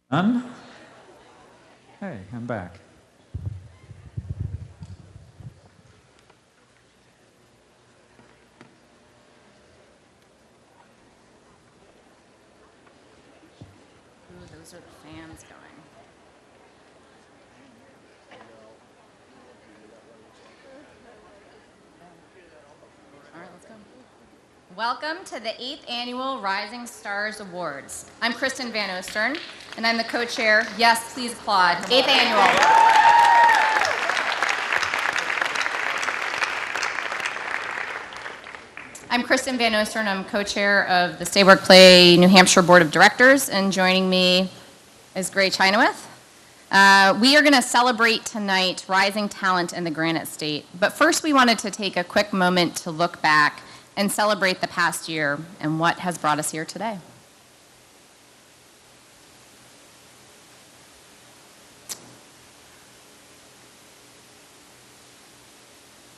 None? Hey, I'm back. Ooh, those are the fans going. All right, let's go. Welcome to the 8th Annual Rising Stars Awards. I'm Kristen Van Ostern, and I'm the co-chair, yes, please applaud, 8th Annual. I'm Kristen Van Ostern. I'm co-chair of the Stay Work Play New Hampshire Board of Directors, and joining me is Gray Chinoweth. We are going to celebrate tonight rising talent in the Granite State, but first we wanted to take a quick moment to look back and celebrate the past year and what has brought us here today.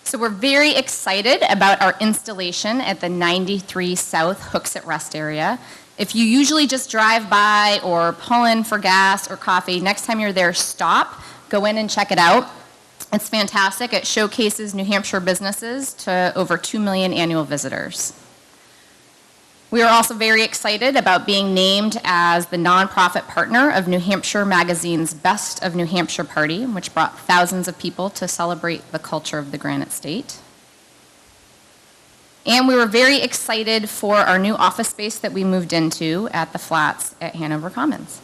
So we're very excited about our installation at the 93 South Hooksett Rest area. If you usually just drive by or pull in for gas or coffee, next time you're there, stop, go in and check it out. It's fantastic. It showcases New Hampshire businesses to over 2 million annual visitors. We are also very excited about being named as the nonprofit partner of New Hampshire Magazine's Best of New Hampshire Party, which brought thousands of people to celebrate the culture of the Granite State. And we were very excited for our new office space that we moved into at the Flats at Hanover Commons.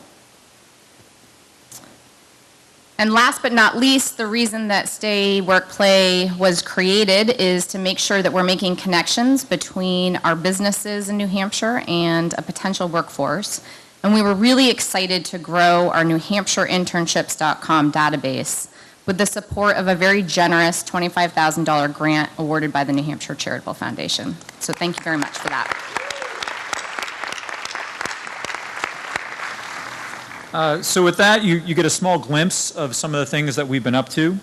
And last but not least, the reason that Stay Work Play was created is to make sure that we're making connections between our businesses in New Hampshire and a potential workforce. And we were really excited to grow our NewHampshireInternships.com database with the support of a very generous $25,000 grant awarded by the New Hampshire Charitable Foundation. So thank you very much for that. So with that, you get a small glimpse of some of the things that we've been up to.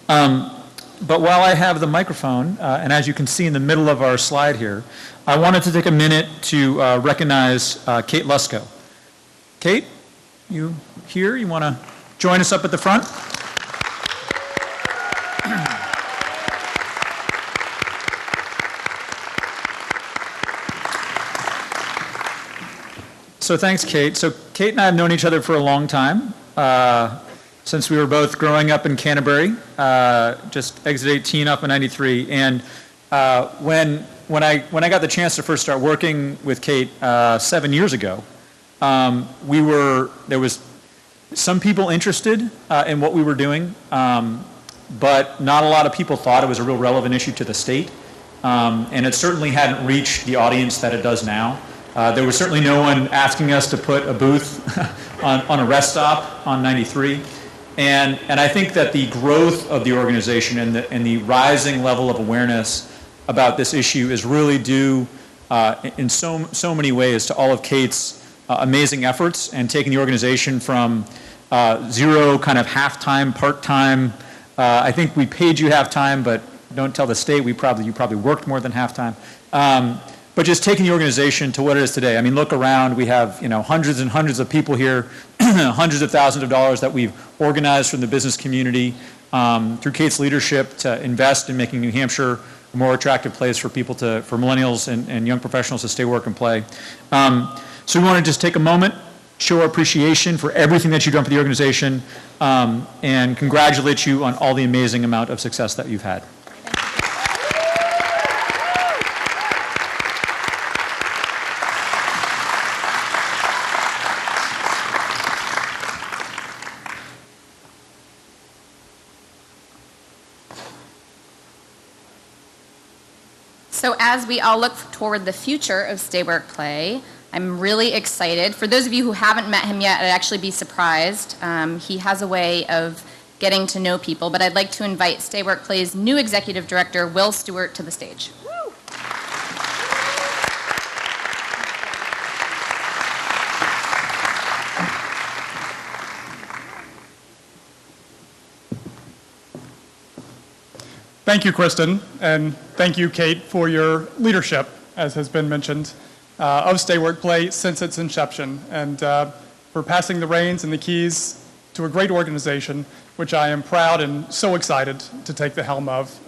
But while I have the microphone, and as you can see in the middle of our slide here, I wanted to take a minute to recognize Kate Lusko. Kate, you here? You want to join us up at the front? So thanks, Kate. So Kate and I have known each other for a long time, since we were both growing up in Canterbury, just exit 18 up in 93. And when I got the chance to first start working with Kate 7 years ago, there was some people interested in what we were doing, but not a lot of people thought it was a real relevant issue to the state, and it certainly hadn't reached the audience that it does now. There was certainly no one asking us to put a booth on a rest stop on 93. And I think that the growth of the organization and the rising level of awareness about this issue is really due in so many ways to all of Kate's amazing efforts and taking the organization from zero kind of half-time, part-time. I think we paid you half-time, but don't tell the state you probably worked more than half-time. But just taking the organization to what it is today. I mean, look around. We have hundreds and hundreds of people here, hundreds of thousands of dollars that we've organized from the business community through Kate's leadership to invest in making New Hampshire a more attractive place for people for millennials and young professionals to stay, work, and play. So we want to just take a moment, show our appreciation for everything that you've done for the organization, and congratulate you on all the amazing amount of success that you've had. So as we all look toward the future of Stay Work Play, I'm really excited. For those of you who haven't met him yet, I'd actually be surprised. He has a way of getting to know people, but I'd like to invite Stay Work Play's new executive director, Will Stewart, to the stage. Thank you, Kristen, and thank you, Kate, for your leadership, as has been mentioned, of Stay Work Play since its inception. And for passing the reins and the keys to a great organization, which I am proud and so excited to take the helm of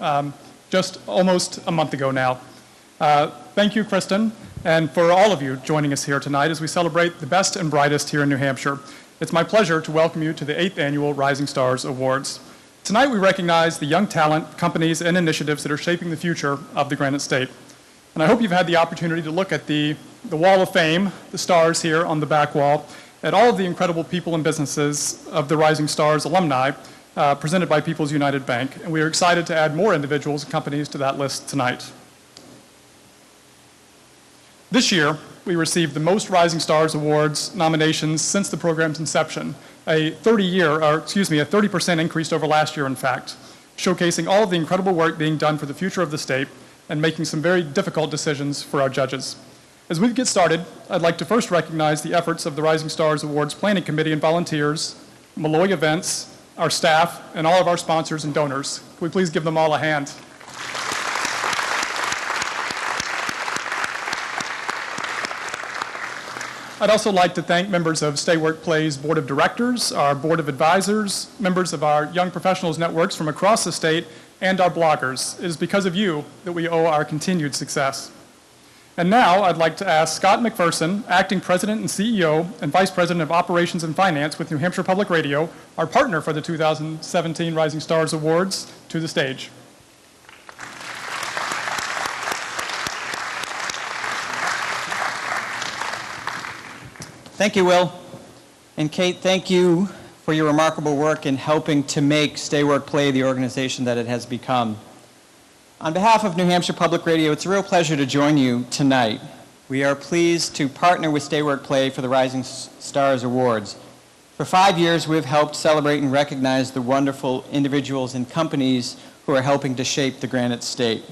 just almost a month ago now. Thank you, Kristen, and for all of you joining us here tonight as we celebrate the best and brightest here in New Hampshire. It's my pleasure to welcome you to the 8th Annual Rising Stars Awards. Tonight we recognize the young talent, companies, and initiatives that are shaping the future of the Granite State. And I hope you've had the opportunity to look at the Wall of Fame, the stars here on the back wall, at all of the incredible people and businesses of the Rising Stars alumni presented by People's United Bank. And we are excited to add more individuals and companies to that list tonight. This year, we received the most Rising Stars Awards nominations since the program's inception, a 30% increase over last year, in fact, showcasing all of the incredible work being done for the future of the state and making some very difficult decisions for our judges. As we get started, I'd like to first recognize the efforts of the Rising Stars Awards Planning Committee and volunteers, Malloy Events, our staff, and all of our sponsors and donors. Can we please give them all a hand? I'd also like to thank members of Stay Work Play's Board of Directors, our Board of Advisors, members of our Young Professionals Networks from across the state, and our bloggers. It is because of you that we owe our continued success. And now I'd like to ask Scott McPherson, Acting President and CEO and Vice President of Operations and Finance with New Hampshire Public Radio, our partner for the 2017 Rising Stars Awards, to the stage. Thank you, Will. And Kate, thank you for your remarkable work in helping to make Stay Work Play the organization that it has become. On behalf of New Hampshire Public Radio, it's a real pleasure to join you tonight. We are pleased to partner with Stay Work Play for the Rising Stars Awards. For 5 years, we've helped celebrate and recognize the wonderful individuals and companies who are helping to shape the Granite State.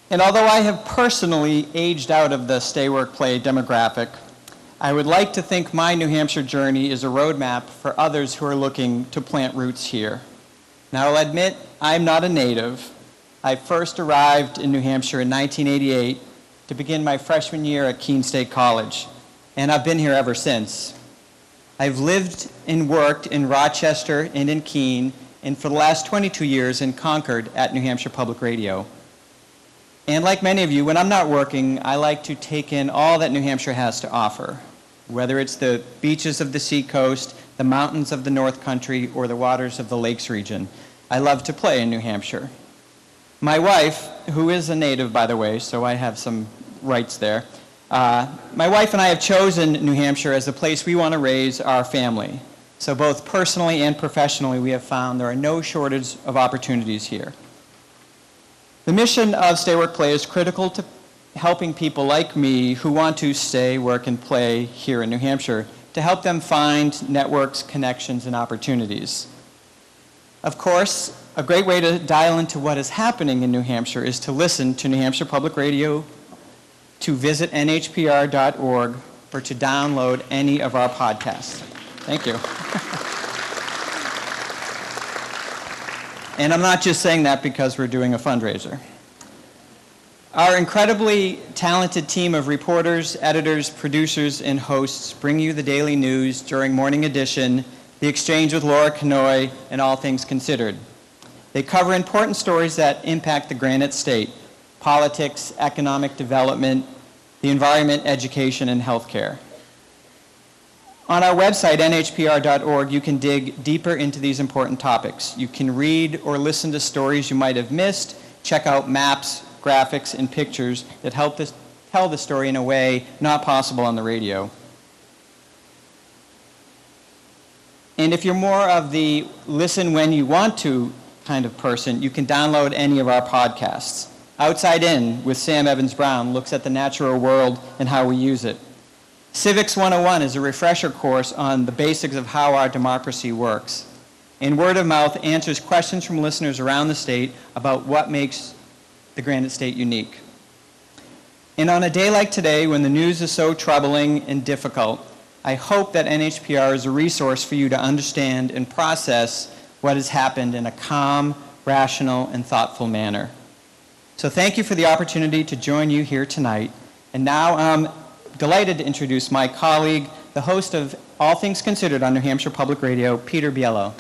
And although I have personally aged out of the Stay Work Play demographic, I would like to think my New Hampshire journey is a roadmap for others who are looking to plant roots here. Now, I'll admit I'm not a native. I first arrived in New Hampshire in 1988 to begin my freshman year at Keene State College, and I've been here ever since. I've lived and worked in Rochester and in Keene, and for the last 22 years in Concord at New Hampshire Public Radio. And like many of you, when I'm not working, I like to take in all that New Hampshire has to offer, whether it's the beaches of the seacoast, the mountains of the North Country, or the waters of the Lakes region. I love to play in New Hampshire. My wife, who is a native, by the way, so I have some rights there, my wife and I have chosen New Hampshire as the place we want to raise our family. So both personally and professionally, we have found there are no shortage of opportunities here. The mission of Stay Work Play is critical to helping people like me who want to stay, work, and play here in New Hampshire to help them find networks, connections, and opportunities. Of course, a great way to dial into what is happening in New Hampshire is to listen to New Hampshire Public Radio, to visit nhpr.org, or to download any of our podcasts. Thank you. And I'm not just saying that because we're doing a fundraiser. Our incredibly talented team of reporters, editors, producers, and hosts bring you the daily news during Morning Edition, The Exchange with Laura Kanoy, and All Things Considered. They cover important stories that impact the Granite State: politics, economic development, the environment, education, and healthcare. On our website, nhpr.org, you can dig deeper into these important topics. You can read or listen to stories you might have missed, check out maps, graphics, and pictures that help tell the story in a way not possible on the radio. And if you're more of the listen when you want to kind of person, you can download any of our podcasts. Outside In with Sam Evans-Brown looks at the natural world and how we use it. Civics 101 is a refresher course on the basics of how our democracy works. And Word of Mouth answers questions from listeners around the state about what makes the Granite State unique. And on a day like today, when the news is so troubling and difficult, I hope that NHPR is a resource for you to understand and process what has happened in a calm, rational, and thoughtful manner. So thank you for the opportunity to join you here tonight. And now I'm delighted to introduce my colleague, the host of All Things Considered on New Hampshire Public Radio, Peter Biello.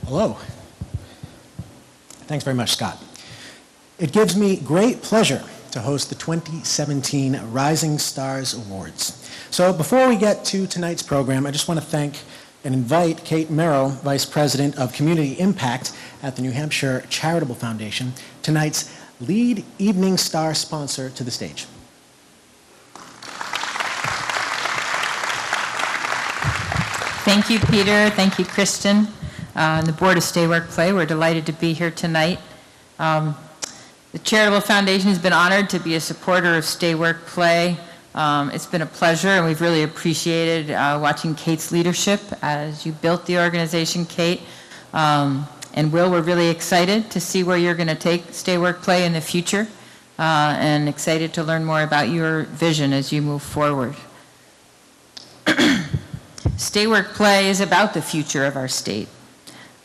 Hello. Thanks very much, Scott. It gives me great pleasure to host the 2017 Rising Stars Awards. So before we get to tonight's program, I just want to thank and invite Kate Merrow, Vice President of Community Impact at the New Hampshire Charitable Foundation, tonight's lead Evening Star sponsor, to the stage. Thank you, Peter. Thank you, Kristen. And the Board of Stay Work Play, we're delighted to be here tonight. The Charitable Foundation has been honored to be a supporter of Stay Work Play. It's been a pleasure, and we've really appreciated watching Kate's leadership as you built the organization, Kate. And Will, we're really excited to see where you're going to take Stay Work Play in the future, and excited to learn more about your vision as you move forward. Stay Work Play is about the future of our state.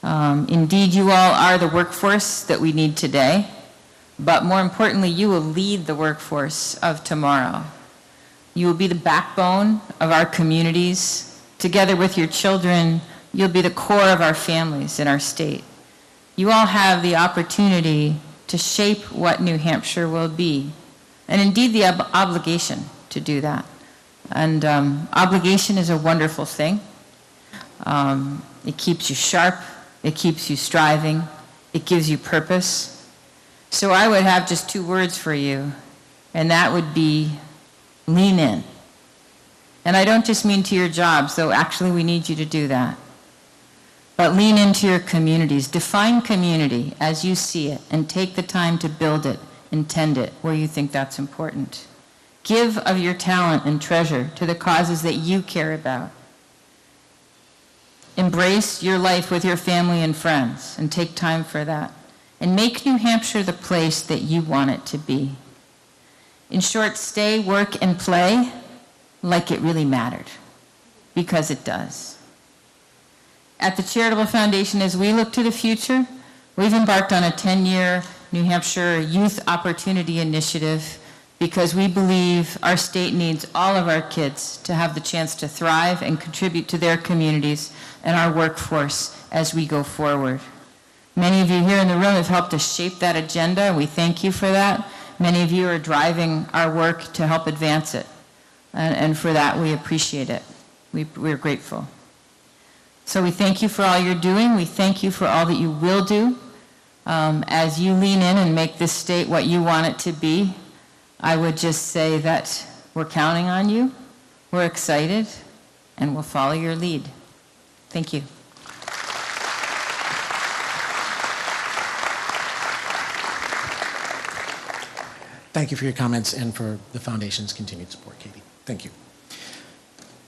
Indeed, you all are the workforce that we need today, but more importantly, you will lead the workforce of tomorrow. You will be the backbone of our communities. Together with your children, you'll be the core of our families in our state. You all have the opportunity to shape what New Hampshire will be, and indeed the obligation to do that. And obligation is a wonderful thing. It keeps you sharp. It keeps you striving. It gives you purpose. So I would have just two words for you, and that would be lean in. And I don't just mean to your jobs, though actually we need you to do that. But lean into your communities. Define community as you see it, and take the time to build it and tend it where you think that's important. Give of your talent and treasure to the causes that you care about. Embrace your life with your family and friends, and take time for that. And make New Hampshire the place that you want it to be. In short, stay, work, and play like it really mattered, because it does. At the Charitable Foundation, as we look to the future, we've embarked on a 10-year New Hampshire Youth Opportunity Initiative, because we believe our state needs all of our kids to have the chance to thrive and contribute to their communities and our workforce as we go forward. Many of you here in the room have helped us shape that agenda, and we thank you for that. Many of you are driving our work to help advance it, and for that we appreciate it. We're grateful. So we thank you for all you're doing. We thank you for all that you will do as you lean in and make this state what you want it to be. I would just say that we're counting on you, we're excited, and we'll follow your lead. Thank you. Thank you for your comments and for the Foundation's continued support, Katie. Thank you.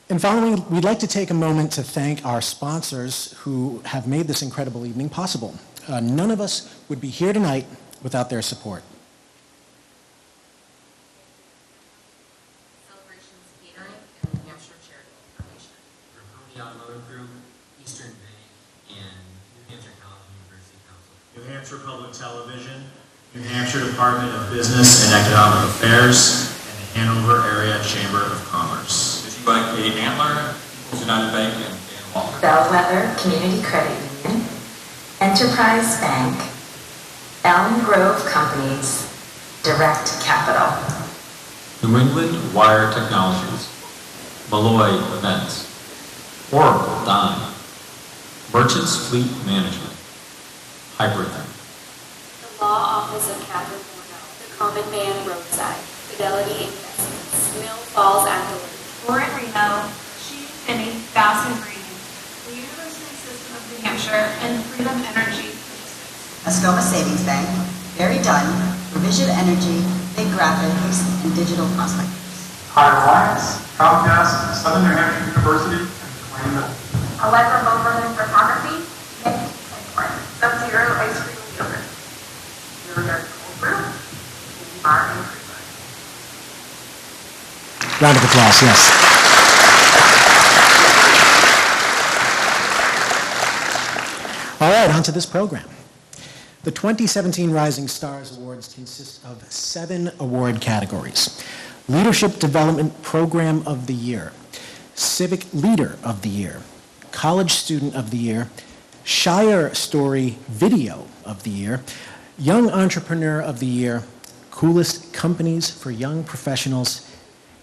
And finally, we'd like to take a moment to thank our sponsors who have made this incredible evening possible. None of us would be here tonight without their support. Celebrations Catering and the New Hampshire Charitable Foundation. Pony Automotive Group, Eastern Bank, and New Hampshire College and University Council. New Hampshire Public Television, New Hampshire Department of Business and Economic Affairs, and the Hanover Area Chamber of Commerce. Issued by Kate Antler, People's United Bank, and Dan Walker. Bellwether Community Credit Union, Enterprise Bank, Elm Grove Companies, Direct Capital. New England Wire Technologies, Malloy Events, Oracle Dime, Merchants Fleet Management, Hyperthink. The Law Office of Catherine Morneau, the Common Man Roadside, Fidelity Investments, Mill Falls Ambulance, Warren Reno, Sheet Finney, Bass and Green, the University System of New Hampshire, and Freedom Energy Logistics. Escoma Savings Bank, Barry Dunn, Provision Energy, Big Graphics, and Digital Prospectors. Higher Alliance, Comcast, Southern New Hampshire University, and Twain Middle. Allegra Boberman Photography, Nick Edward, Sub-Zero Ice Cream and Yogurt. Cold Brew, Bar and Creamery. Round of applause, yes. All right, on to this program. The 2017 Rising Stars Awards consist of 7 award categories: Leadership Development Program of the Year, Civic Leader of the Year, College Student of the Year, Shire Story Video of the Year, Young Entrepreneur of the Year, Coolest Companies for Young Professionals,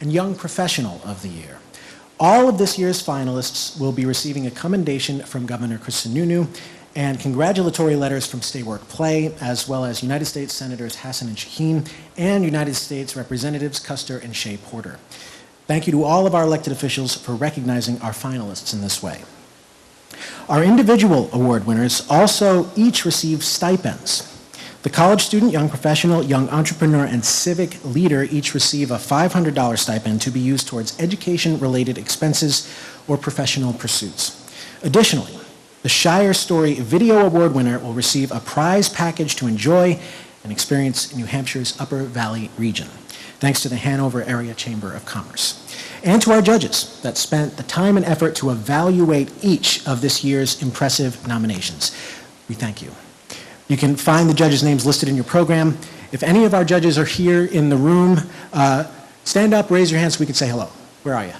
and Young Professional of the Year. All of this year's finalists will be receiving a commendation from Governor Chris Sununu and congratulatory letters from Stay Work Play, as well as United States Senators Hassan and Shaheen and United States Representatives Custer and Shea Porter. Thank you to all of our elected officials for recognizing our finalists in this way. Our individual award winners also each receive stipends. The College Student, Young Professional, Young Entrepreneur, and Civic Leader each receive a $500 stipend to be used towards education-related expenses or professional pursuits. Additionally, the Shire Story Video Award winner will receive a prize package to enjoy and experience New Hampshire's Upper Valley region, thanks to the Hanover Area Chamber of Commerce. And to our judges that spent the time and effort to evaluate each of this year's impressive nominations. We thank you. You can find the judges' names listed in your program. If any of our judges are here in the room, stand up, raise your hands so we can say hello. Where are you?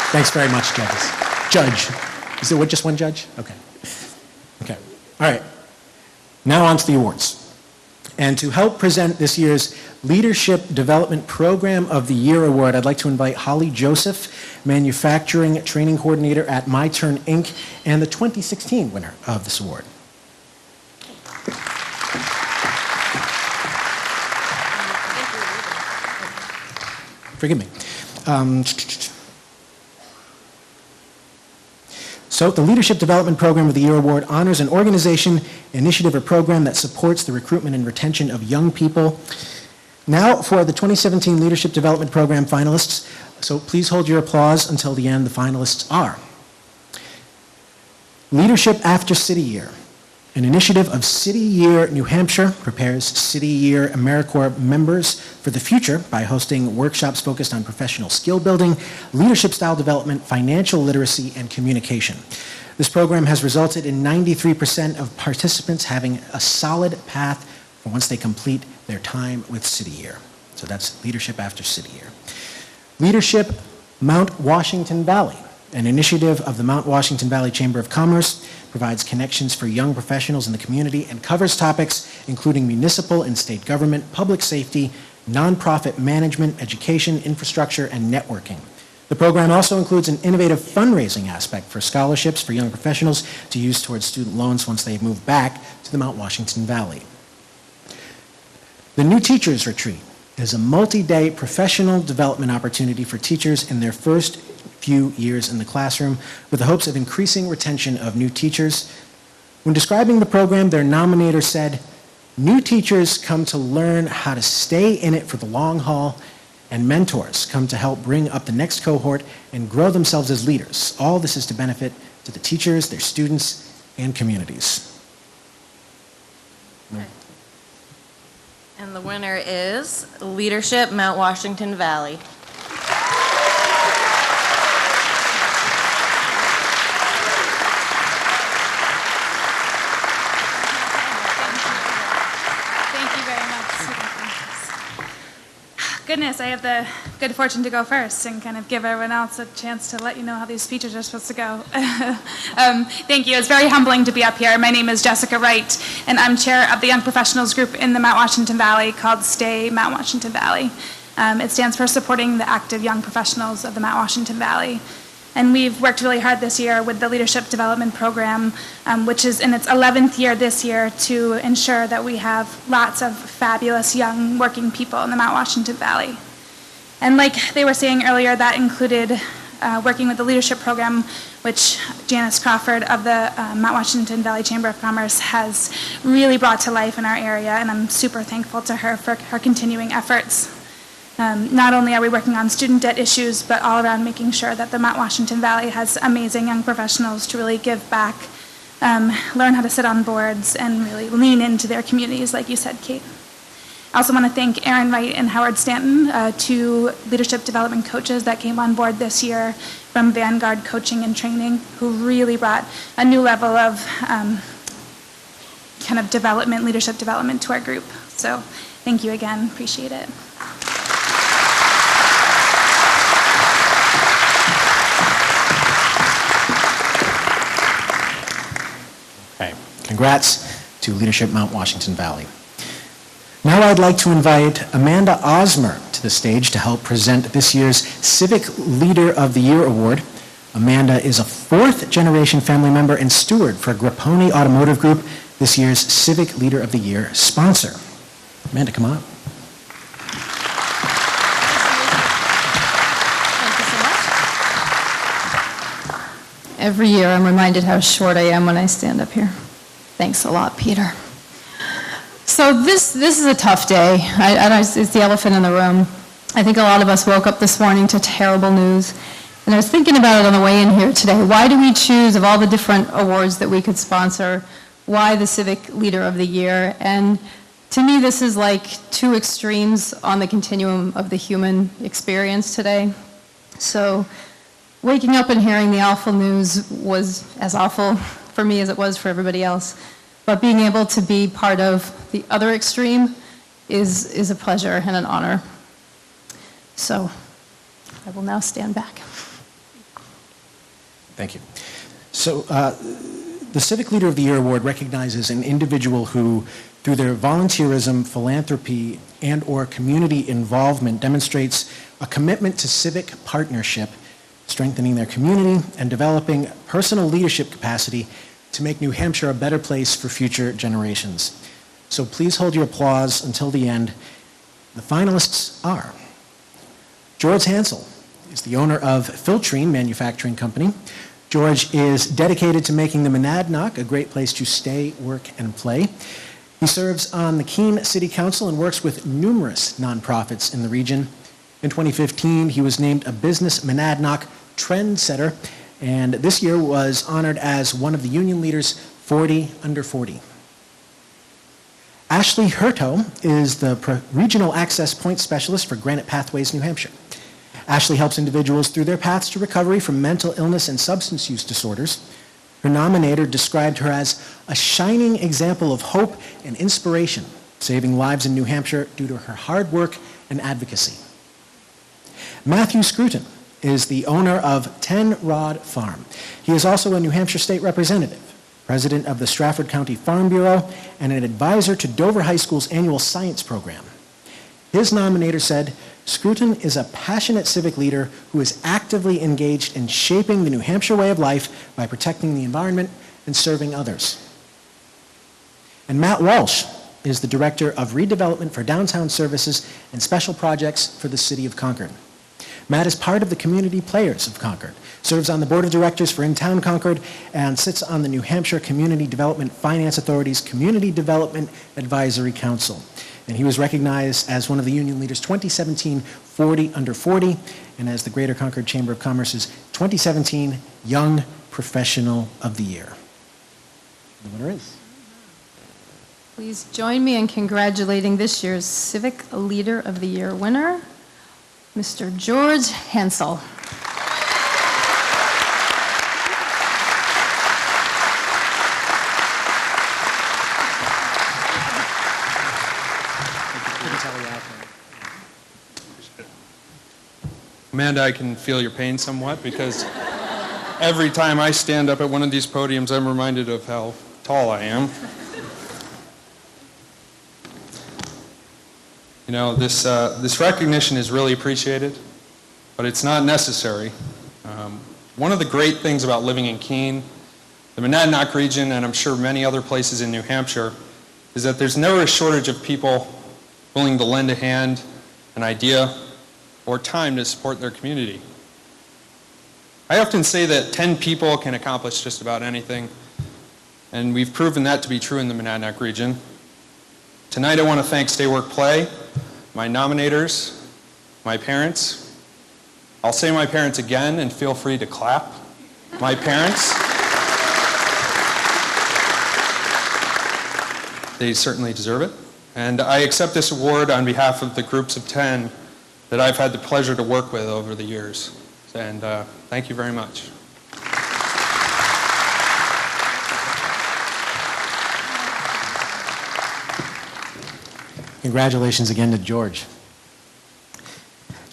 Thanks very much, judges. Judge. Is there just one judge? Okay. Okay. All right. Now on to the awards. And to help present this year's Leadership Development Program of the Year Award, I'd like to invite Holly Joseph, Manufacturing Training Coordinator at My Turn, Inc., and the 2016 winner of this award. Forgive me. So the Leadership Development Program of the Year Award honors an organization, initiative, or program that supports the recruitment and retention of young people. Now for the 2017 Leadership Development Program finalists. So please hold your applause until the end. The finalists are Leadership After City Year. An initiative of City Year New Hampshire prepares City Year AmeriCorps members for the future by hosting workshops focused on professional skill building, leadership style development, financial literacy, and communication. This program has resulted in 93% of participants having a solid path for once they complete their time with City Year. So that's Leadership After City Year. Leadership Mount Washington Valley. An initiative of the Mount Washington Valley Chamber of Commerce, provides connections for young professionals in the community and covers topics including municipal and state government, public safety, nonprofit management, education, infrastructure, and networking. The program also includes an innovative fundraising aspect for scholarships for young professionals to use towards student loans once they've moved back to the Mount Washington Valley. The New Teachers Retreat is a multi-day professional development opportunity for teachers in their first few years in the classroom with the hopes of increasing retention of new teachers. When describing the program, their nominator said, "New teachers come to learn how to stay in it for the long haul, and mentors come to help bring up the next cohort and grow themselves as leaders. All this is to benefit to the teachers, their students, and communities." And the winner is Leadership Mount Washington Valley. Goodness, I have the good fortune to go first and kind of give everyone else a chance to let you know how these speeches are supposed to go. Thank you. It's very humbling to be up here. My name is Jessica Wright, and I'm chair of the Young Professionals group in the Mount Washington Valley called Stay Mount Washington Valley. It stands for Supporting the Active Young Professionals of the Mount Washington Valley. And we've worked really hard this year with the Leadership Development Program, which is in its 11th year this year, to ensure that we have lots of fabulous young working people in the Mount Washington Valley. And like they were saying earlier, that included working with the Leadership Program, which Janice Crawford of the Mount Washington Valley Chamber of Commerce has really brought to life in our area, and I'm super thankful to her for her continuing efforts. Not only are we working on student debt issues, but all around making sure that the Mount Washington Valley has amazing young professionals to really give back, learn how to sit on boards, and really lean into their communities, like you said, Kate. I also want to thank Aaron Wright and Howard Stanton, two leadership development coaches that came on board this year from Vanguard Coaching and Training, who really brought a new level of kind of development, leadership development to our group. So thank you again, appreciate it. Okay, congrats to Leadership Mount Washington Valley. Now I'd like to invite Amanda Osmer to the stage to help present this year's Civic Leader of the Year Award. Amanda is a fourth-generation family member and steward for Grapponi Automotive Group, this year's Civic Leader of the Year sponsor. Amanda, come on up. Every year I'm reminded how short I am when I stand up here. Thanks a lot, Peter. So this is a tough day. It's the elephant in the room. I think a lot of us woke up this morning to terrible news. And I was thinking about it on the way in here today. Why do we choose, of all the different awards that we could sponsor, why the Civic Leader of the Year? And to me, this is like two extremes on the continuum of the human experience today. So waking up and hearing the awful news was as awful for me as it was for everybody else. But being able to be part of the other extreme is a pleasure and an honor. So I will now stand back. Thank you. So the Civic Leader of the Year Award recognizes an individual who, through their volunteerism, philanthropy, and/or community involvement, demonstrates a commitment to civic partnership, strengthening their community, and developing personal leadership capacity to make New Hampshire a better place for future generations. So please hold your applause until the end. The finalists are George Hansel is the owner of Filtrine Manufacturing Company. George is dedicated to making the Monadnock a great place to stay, work, and play. He serves on the Keene City Council and works with numerous nonprofits in the region. In 2015, he was named a Business Monadnock Trendsetter, and this year was honored as one of the union leaders 40 under 40. Ashley Hurto is the Regional Access Point Specialist for Granite Pathways, New Hampshire. Ashley helps individuals through their paths to recovery from mental illness and substance use disorders. Her nominator described her as a shining example of hope and inspiration, saving lives in New Hampshire due to her hard work and advocacy. Matthew Scruton is the owner of 10 Rod Farm. He is also a New Hampshire State Representative, president of the Stratford County Farm Bureau, and an advisor to Dover High School's annual science program. His nominator said, Scruton is a passionate civic leader who is actively engaged in shaping the New Hampshire way of life by protecting the environment and serving others. And Matt Walsh is the Director of Redevelopment for Downtown Services and Special Projects for the City of Concord. Matt is part of the Community Players of Concord, serves on the Board of Directors for In Town Concord, and sits on the New Hampshire Community Development Finance Authority's Community Development Advisory Council. And he was recognized as one of the Union Leaders 2017 40 under 40, and as the Greater Concord Chamber of Commerce's 2017 Young Professional of the Year. The winner is. Please join me in congratulating this year's Civic Leader of the Year winner, Mr. George Hansel. Amanda, I can feel your pain somewhat because every time I stand up at one of these podiums, I'm reminded of how tall I am. You know, this recognition is really appreciated, but it's not necessary. One of the great things about living in Keene, the Monadnock region, and I'm sure many other places in New Hampshire, is that there's never a shortage of people willing to lend a hand, an idea, or time to support their community. I often say that 10 people can accomplish just about anything, and we've proven that to be true in the Monadnock region. Tonight I want to thank Stay Work Play, my nominators, my parents. I'll say my parents again and feel free to clap. My parents. They certainly deserve it. And I accept this award on behalf of the groups of 10 that I've had the pleasure to work with over the years. And thank you very much. Congratulations again to George.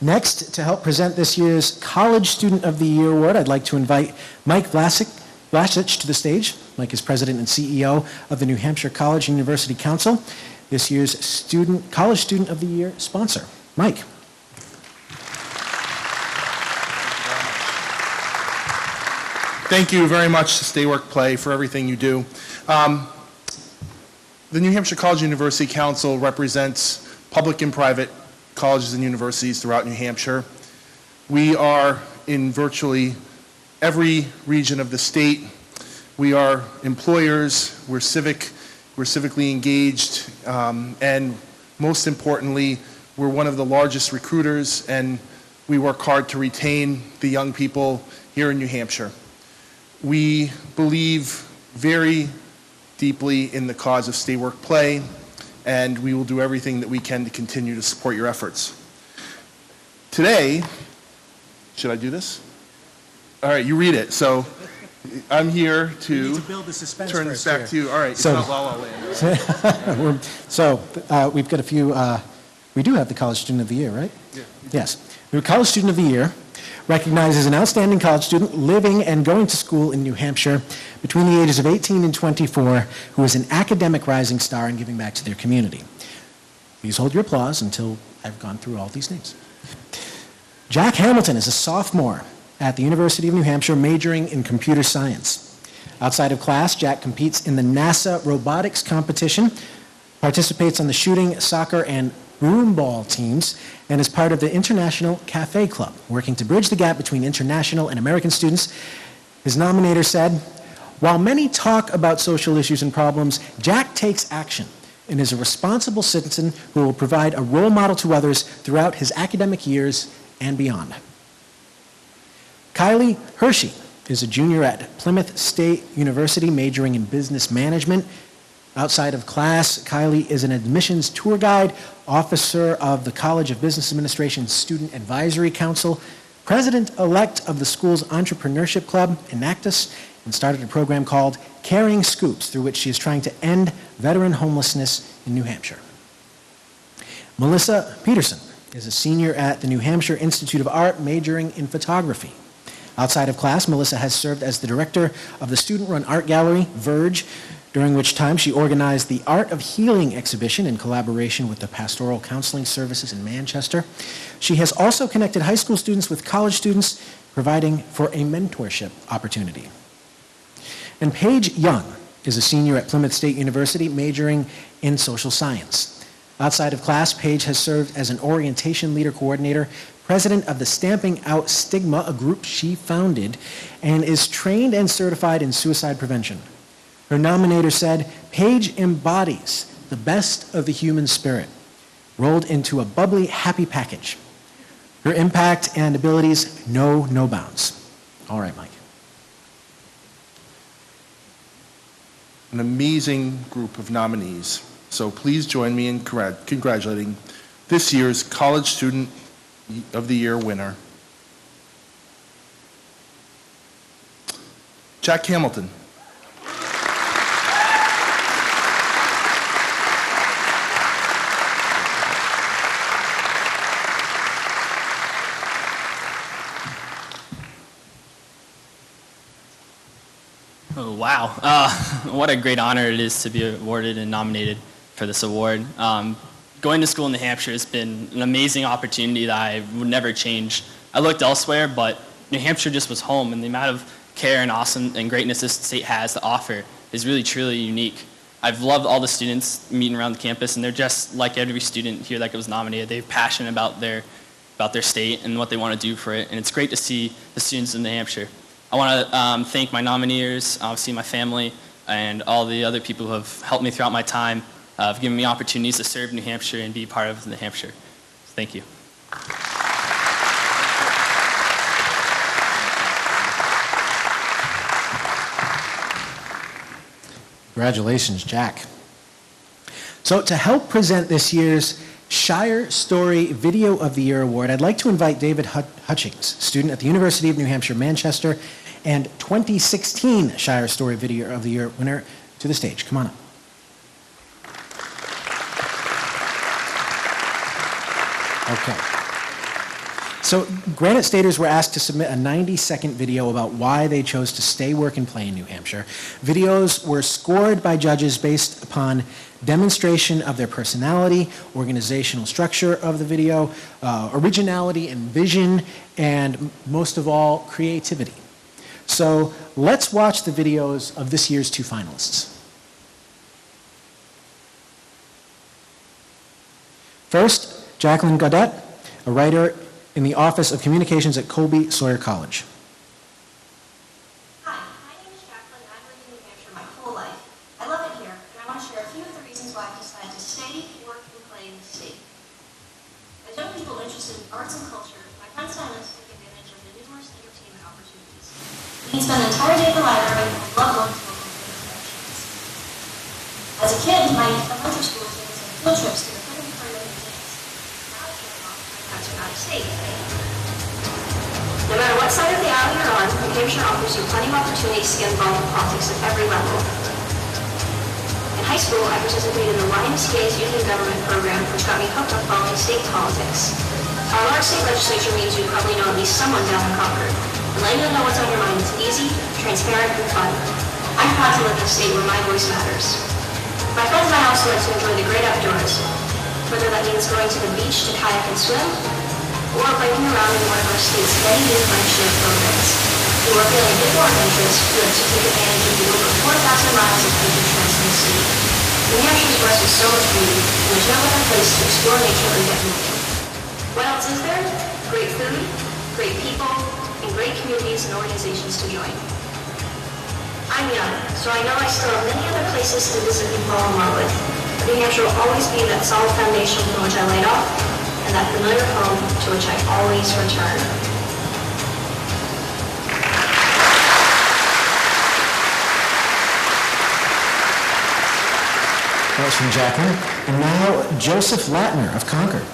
Next, to help present this year's College Student of the Year Award, I'd like to invite Mike Vlasic to the stage. Mike is president and CEO of the New Hampshire College and University Council, this year's College Student of the Year sponsor. Mike. Thank you very much to Stay Work Play for everything you do. The New Hampshire College and University Council represents public and private colleges and universities throughout New Hampshire. We are in virtually every region of the state. We are employers, we're civically engaged, and most importantly, we're one of the largest recruiters, and we work hard to retain the young people here in New Hampshire. We believe very deeply in the cause of Stay Work Play, and we will do everything that we can to continue to support your efforts. Today, should I do this? All right, you read it. So I'm here to build the suspense turn this back to you. All right, So- it's not La La Land. We've got a few, we do have the College Student of the Year, right? Yeah. Yes. The College Student of the Year recognizes an outstanding college student living and going to school in New Hampshire between the ages of 18 and 24 who is an academic rising star and giving back to their community. Please hold your applause until I've gone through all these names. Jack Hamilton is a sophomore at the University of New Hampshire majoring in computer science. Outside of class, Jack competes in the NASA robotics competition, participates on the shooting, soccer, and broomball teams, and is part of the International Cafe Club, working to bridge the gap between international and American students. His nominator said, "While many talk about social issues and problems, Jack takes action and is a responsible citizen who will provide a role model to others throughout his academic years and beyond." Kylie Hershey is a junior at Plymouth State University majoring in business management. Outside of class, Kylie is an admissions tour guide, officer of the College of Business Administration Student Advisory Council, president-elect of the school's entrepreneurship club, Enactus, and started a program called Carrying Scoops, through which she is trying to end veteran homelessness in New Hampshire. Melissa Peterson is a senior at the New Hampshire Institute of Art, majoring in photography. Outside of class, Melissa has served as the director of the student-run art gallery, Verge, during which time she organized the Art of Healing exhibition in collaboration with the Pastoral Counseling Services in Manchester. She has also connected high school students with college students, providing for a mentorship opportunity. And Paige Young is a senior at Plymouth State University, majoring in social science. Outside of class, Paige has served as an orientation leader coordinator, president of the Stamping Out Stigma, a group she founded, and is trained and certified in suicide prevention. Her nominator said, "Paige embodies the best of the human spirit, rolled into a bubbly, happy package. Her impact and abilities know no bounds." All right, Mike. An amazing group of nominees. So please join me in congratulating this year's College Student of the Year winner, Jack Hamilton. Oh, wow. What a great honor it is to be awarded and nominated for this award. Going to school in New Hampshire has been an amazing opportunity that I would never change. I looked elsewhere, but New Hampshire just was home, and the amount of care and awesome and greatness this state has to offer is really, truly unique. I've loved all the students meeting around the campus, and they're just like every student here that was nominated. They're passionate about their state and what they want to do for it, and it's great to see the students in New Hampshire. I want to thank my nominees, obviously my family, and all the other people who have helped me throughout my time, of giving me opportunities to serve New Hampshire and be part of New Hampshire. Thank you. Congratulations, Jack. So to help present this year's Shire Story Video of the Year Award, I'd like to invite David Hutchings, student at the University of New Hampshire, Manchester, and 2016 Shire Story Video of the Year winner, to the stage. Come on up. Okay. So Granite Staters were asked to submit a 90-second video about why they chose to stay, work, and play in New Hampshire. Videos were scored by judges based upon demonstration of their personality, organizational structure of the video, originality and vision, and most of all, creativity. So let's watch the videos of this year's 2 finalists. First, Jacqueline Gaudette, a writer in the Office of Communications at Colby Sawyer College. Hi, my name is Jacqueline, and I've lived in New Hampshire my whole life. I love it here, and I want to share a few of the reasons why I decided to stay, work, and play in the state. As young people interested in arts and culture, my friends and I like to take advantage of the numerous entertainment opportunities. We can spend an entire day at the library and love going to local theater productions. As a kid, my elementary school was taking some field trips to the Freedom Parade museums. Now it's showing off my friends are out of state. No matter what side of the aisle you're on, New Hampshire offers you plenty of opportunities to get involved in politics at every level. In high school, I participated in the YMCA's Youth in Government program, which got me hooked on following state politics. Our large state legislature means you probably know at least someone down in Concord. And letting them know what's on your mind is easy, transparent, and fun. I'm proud to live in a state where my voice matters. My friends and I also like to enjoy the great outdoors, whether that means going to the beach to kayak and swim, or biking around in one of our state's many new friendship programs. If you are feeling a bit more adventurous, you have to take advantage of the over 4,000 miles of hiking trails in the state. New Hampshire's blessed with so much beauty, and there's no better place to explore nature and get moving. What else is there? Great food, great people, and great communities and organizations to join. I'm young, so I know I still have many other places to visit and fall in love with. But New Hampshire will always be that solid foundation from which I laid off, and that familiar home to which I always return. That was from Jacqueline. And now, Joseph Latner of Concord.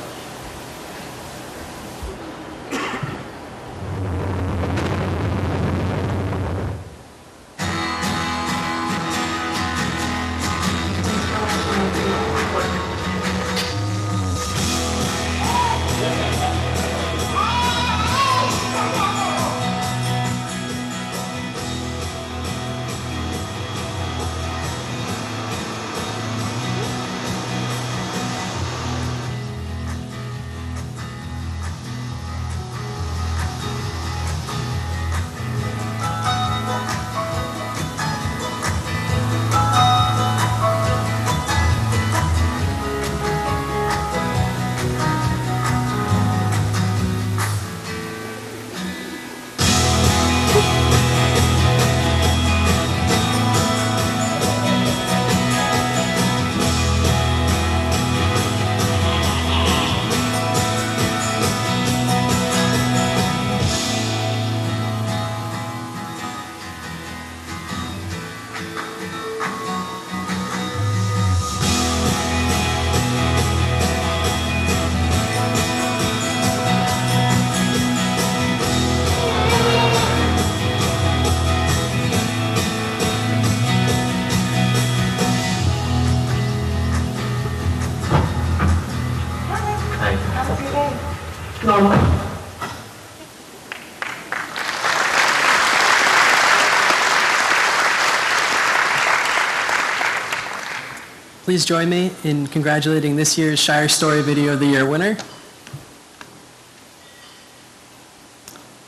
Please join me in congratulating this year's Shire Story Video of the Year winner,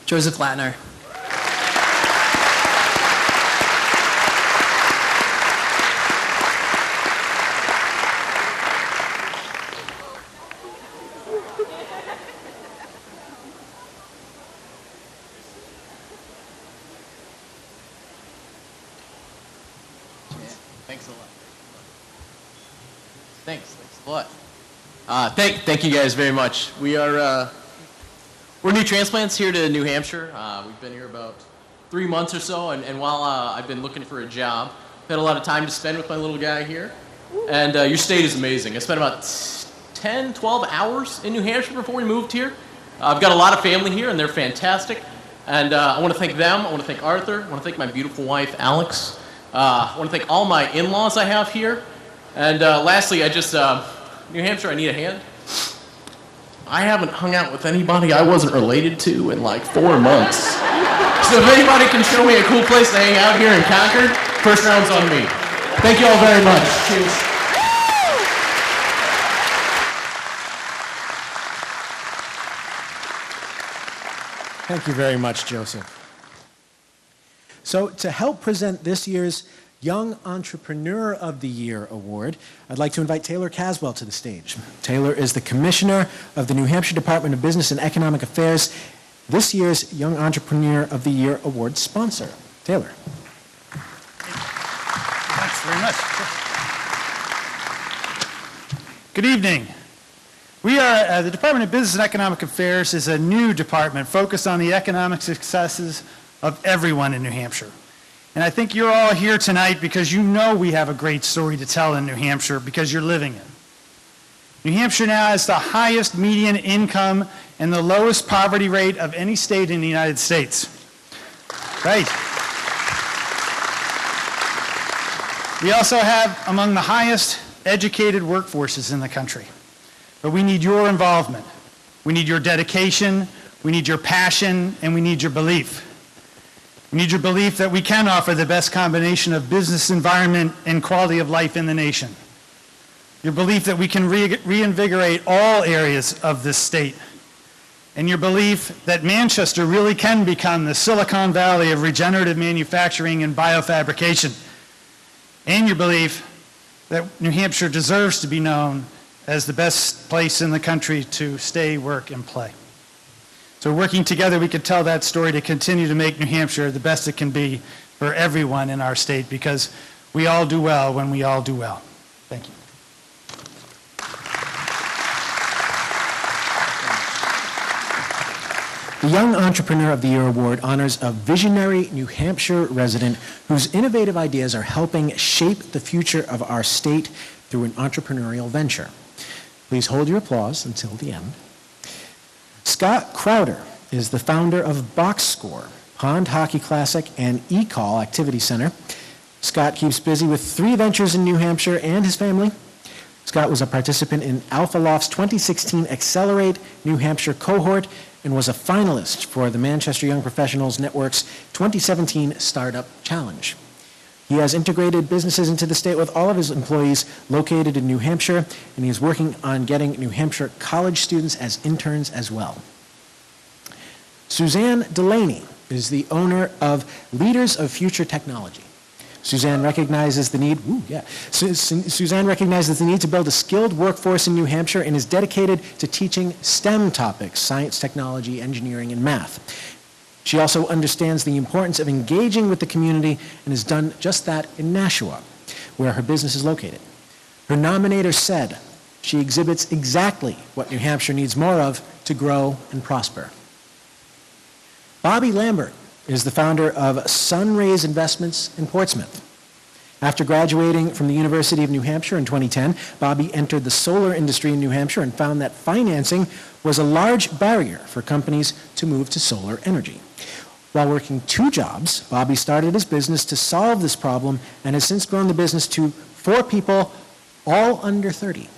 Joseph Latner. Thanks a lot. Thanks a lot. Thank you guys very much. We're new transplants here to New Hampshire. We've been here about 3 months or so, and while I've been looking for a job, I've had a lot of time to spend with my little guy here. and your state is amazing. I spent about 10, 12 hours in New Hampshire before we moved here. I've got a lot of family here, and they're fantastic. And I want to thank them. I want to thank Arthur. I want to thank my beautiful wife, Alex. I want to thank all my in-laws I have here. And lastly, New Hampshire, I need a hand. I haven't hung out with anybody I wasn't related to in like 4 months. So if anybody can show me a cool place to hang out here in Concord, first round's on me. Thank you all very much. Cheers. Thank you very much, Joseph. So to help present this year's Young Entrepreneur of the Year Award, I'd like to invite Taylor Caswell to the stage. Taylor is the Commissioner of the New Hampshire Department of Business and Economic Affairs, this year's Young Entrepreneur of the Year Award sponsor. Taylor. Thanks very much. Good evening. We are, the Department of Business and Economic Affairs is a new department focused on the economic successes of everyone in New Hampshire. And I think you're all here tonight because you know we have a great story to tell in New Hampshire because you're living it. New Hampshire now has the highest median income and the lowest poverty rate of any state in the United States. Right. We also have among the highest educated workforces in the country. But we need your involvement. We need your dedication, we need your passion, and we need your belief. We need your belief that we can offer the best combination of business environment and quality of life in the nation. Your belief that we can reinvigorate all areas of this state. And your belief that Manchester really can become the Silicon Valley of regenerative manufacturing and biofabrication. And your belief that New Hampshire deserves to be known as the best place in the country to stay, work, and play. So working together, we could tell that story to continue to make New Hampshire the best it can be for everyone in our state, because we all do well when we all do well. Thank you. The Young Entrepreneur of the Year Award honors a visionary New Hampshire resident whose innovative ideas are helping shape the future of our state through an entrepreneurial venture. Please hold your applause until the end. Scott Crowder is the founder of Box Score, Pond Hockey Classic, and eCall Activity Center. Scott keeps busy with 3 ventures in New Hampshire and his family. Scott was a participant in Alpha Loft's 2016 Accelerate New Hampshire cohort and was a finalist for the Manchester Young Professionals Network's 2017 Startup Challenge. He has integrated businesses into the state with all of his employees located in New Hampshire, and he is working on getting New Hampshire college students as interns as well. Suzanne Delaney is the owner of Leaders of Future Technology. Suzanne recognizes the need, Suzanne recognizes the need to build a skilled workforce in New Hampshire and is dedicated to teaching STEM topics, science, technology, engineering, and math. She also understands the importance of engaging with the community and has done just that in Nashua, where her business is located. Her nominator said she exhibits exactly what New Hampshire needs more of to grow and prosper. Bobby Lambert is the founder of Sunrays Investments in Portsmouth. After graduating from the University of New Hampshire in 2010, Bobby entered the solar industry in New Hampshire and found that financing was a large barrier for companies to move to solar energy. While working 2 jobs, Bobby started his business to solve this problem and has since grown the business to 4 people, all under 30.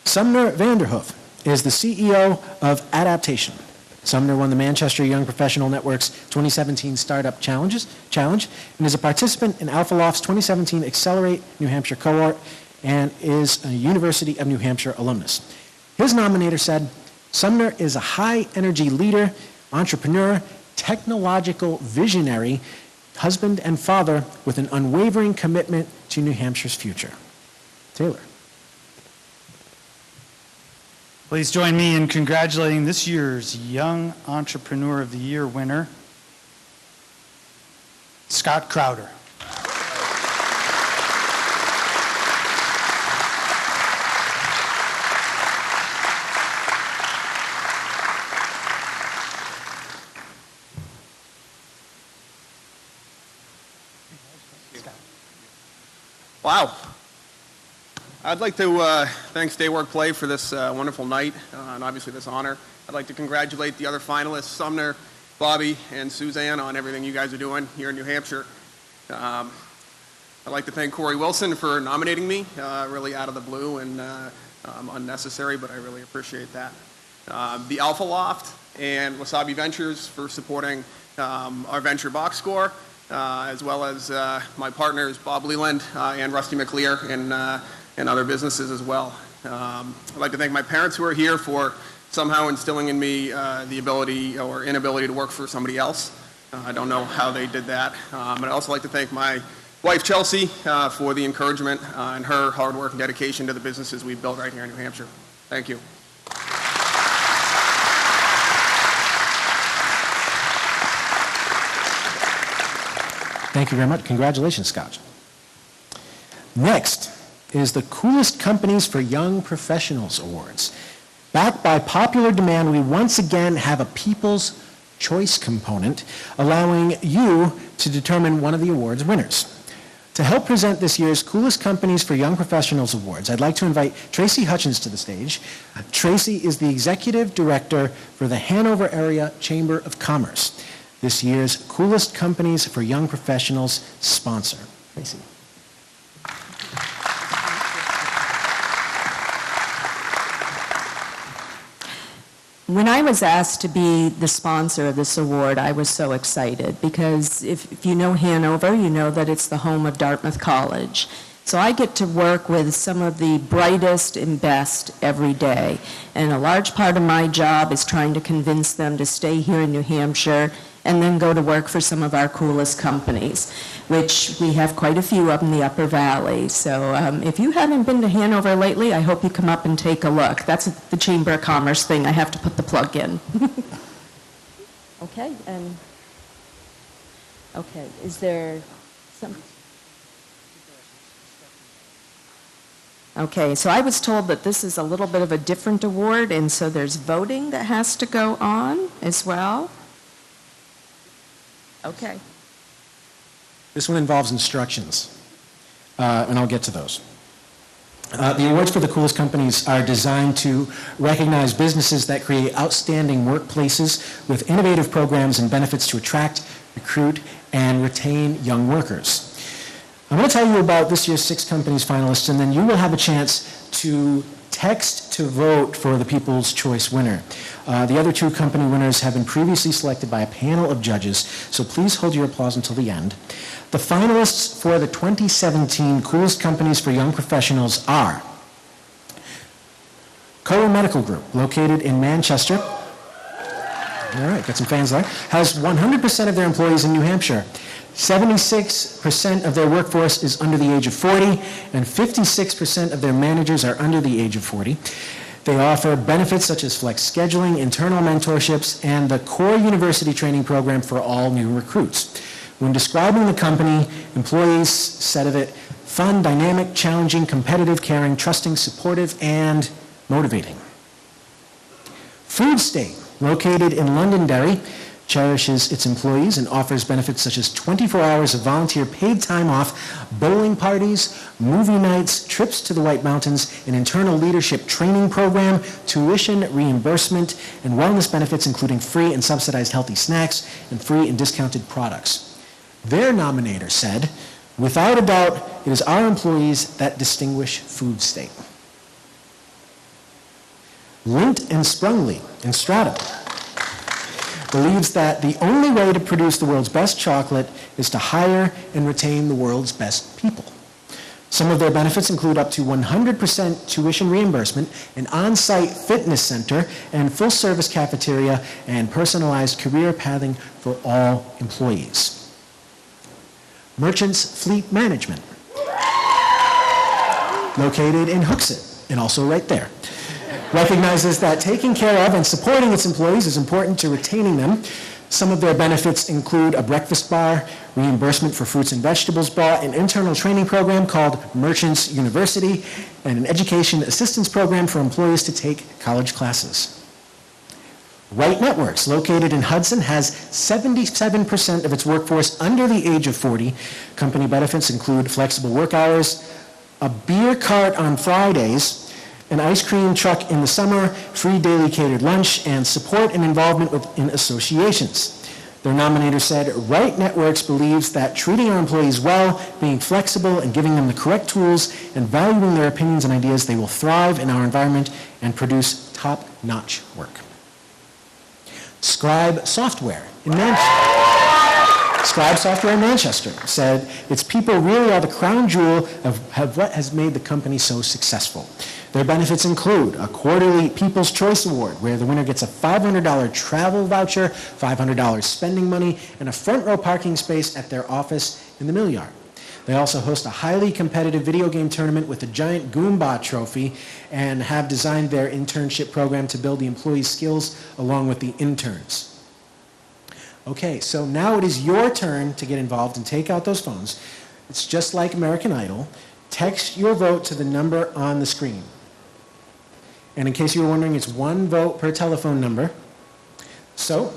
Sumner Vanderhoof is the CEO of Adaptation. Sumner won the Manchester Young Professional Network's 2017 Startup Challenge and is a participant in Alpha Loft's 2017 Accelerate New Hampshire cohort and is a University of New Hampshire alumnus. His nominator said, Sumner is a high-energy leader, entrepreneur, technological visionary, husband and father with an unwavering commitment to New Hampshire's future. Taylor. Please join me in congratulating this year's Young Entrepreneur of the Year winner, Scott Crowder. Wow. I'd like to thank Stay Work Play for this wonderful night and obviously this honor. I'd like to congratulate the other finalists, Sumner, Bobby, and Suzanne, on everything you guys are doing here in New Hampshire. I'd like to thank Corey Wilson for nominating me, really out of the blue and unnecessary, but I really appreciate that. The Alpha Loft and Wasabi Ventures for supporting our venture box score, as well as my partners Bob Leland and Rusty McLear and other businesses as well. I'd like to thank my parents who are here for somehow instilling in me the ability or inability to work for somebody else. I don't know how they did that. And I'd also like to thank my wife Chelsea for the encouragement and her hard work and dedication to the businesses we've built right here in New Hampshire. Thank you. Thank you very much. Congratulations, Scott. Next is the Coolest Companies for Young Professionals Awards. Backed by popular demand, we once again have a People's Choice component, allowing you to determine one of the awards winners. To help present this year's Coolest Companies for Young Professionals Awards, I'd like to invite Tracy Hutchins to the stage. Tracy is the Executive Director for the Hanover Area Chamber of Commerce, this year's Coolest Companies for Young Professionals sponsor. Tracy. When I was asked to be the sponsor of this award, I was so excited because if you know Hanover, you know that it's the home of Dartmouth College. So I get to work with some of the brightest and best every day. And a large part of my job is trying to convince them to stay here in New Hampshire and then go to work for some of our coolest companies, which we have quite a few up in the Upper Valley. So if you haven't been to Hanover lately, I hope you come up and take a look. That's the Chamber of Commerce thing. I have to put the plug in. Okay, and okay, is there some? Okay, so I was told that this is a little bit of a different award, and so there's voting that has to go on as well. Okay. This one involves instructions, and I'll get to those. The awards for the coolest companies are designed to recognize businesses that create outstanding workplaces with innovative programs and benefits to attract, recruit, and retain young workers. I'm going to tell you about this year's 6 companies finalists, and then you will have a chance to text to vote for the People's Choice winner. The other 2 company winners have been previously selected by a panel of judges, so please hold your applause until the end. The finalists for the 2017 Coolest Companies for Young Professionals are Coa Medical Group, located in Manchester. All right, got some fans there. Has 100% of their employees in New Hampshire. 76% of their workforce is under the age of 40, and 56% of their managers are under the age of 40. They offer benefits such as flex scheduling, internal mentorships, and the core university training program for all new recruits. When describing the company, employees said of it, fun, dynamic, challenging, competitive, caring, trusting, supportive, and motivating. Food State, located in Londonderry, cherishes its employees and offers benefits such as 24 hours of volunteer paid time off, bowling parties, movie nights, trips to the White Mountains, an internal leadership training program, tuition reimbursement, and wellness benefits including free and subsidized healthy snacks and free and discounted products. Their nominator said, without a doubt, it is our employees that distinguish Food State. Lint and Sprungly in Stratham believes that the only way to produce the world's best chocolate is to hire and retain the world's best people. Some of their benefits include up to 100% tuition reimbursement, an on-site fitness center, and full-service cafeteria and personalized career pathing for all employees. Merchants Fleet Management, located in Hooksett, and also right there, recognizes that taking care of and supporting its employees is important to retaining them. Some of their benefits include a breakfast bar, reimbursement for fruits and vegetables bar, an internal training program called Merchants University, and an education assistance program for employees to take college classes. Right Networks, located in Hudson, has 77% of its workforce under the age of 40. Company benefits include flexible work hours, a beer cart on Fridays, an ice cream truck in the summer, free daily catered lunch, and support and involvement in associations. Their nominator said, Right Networks believes that treating our employees well, being flexible, and giving them the correct tools, and valuing their opinions and ideas, they will thrive in our environment and produce top-notch work. Scribe Software in Manchester. Scribe Software in Manchester said, its people really are the crown jewel of what has made the company so successful. Their benefits include a quarterly People's Choice Award, where the winner gets a $500 travel voucher, $500 spending money, and a front row parking space at their office in the Mill Yard. They also host a highly competitive video game tournament with a giant Goomba trophy and have designed their internship program to build the employees' skills along with the interns. Okay, so now it is your turn to get involved and take out those phones. It's just like American Idol. Text your vote to the number on the screen. And in case you were wondering, it's one vote per telephone number. So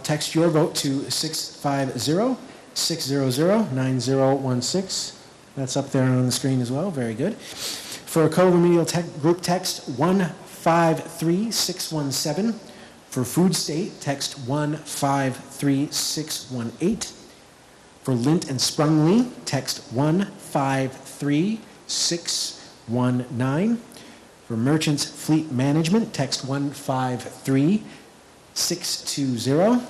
text your vote to 650-600-9016. That's up there on the screen as well. Very good. For a co-remedial group, text 153617. For food state, text 153618. For lint and sprungly, text 153619. For merchants fleet management, text 153620.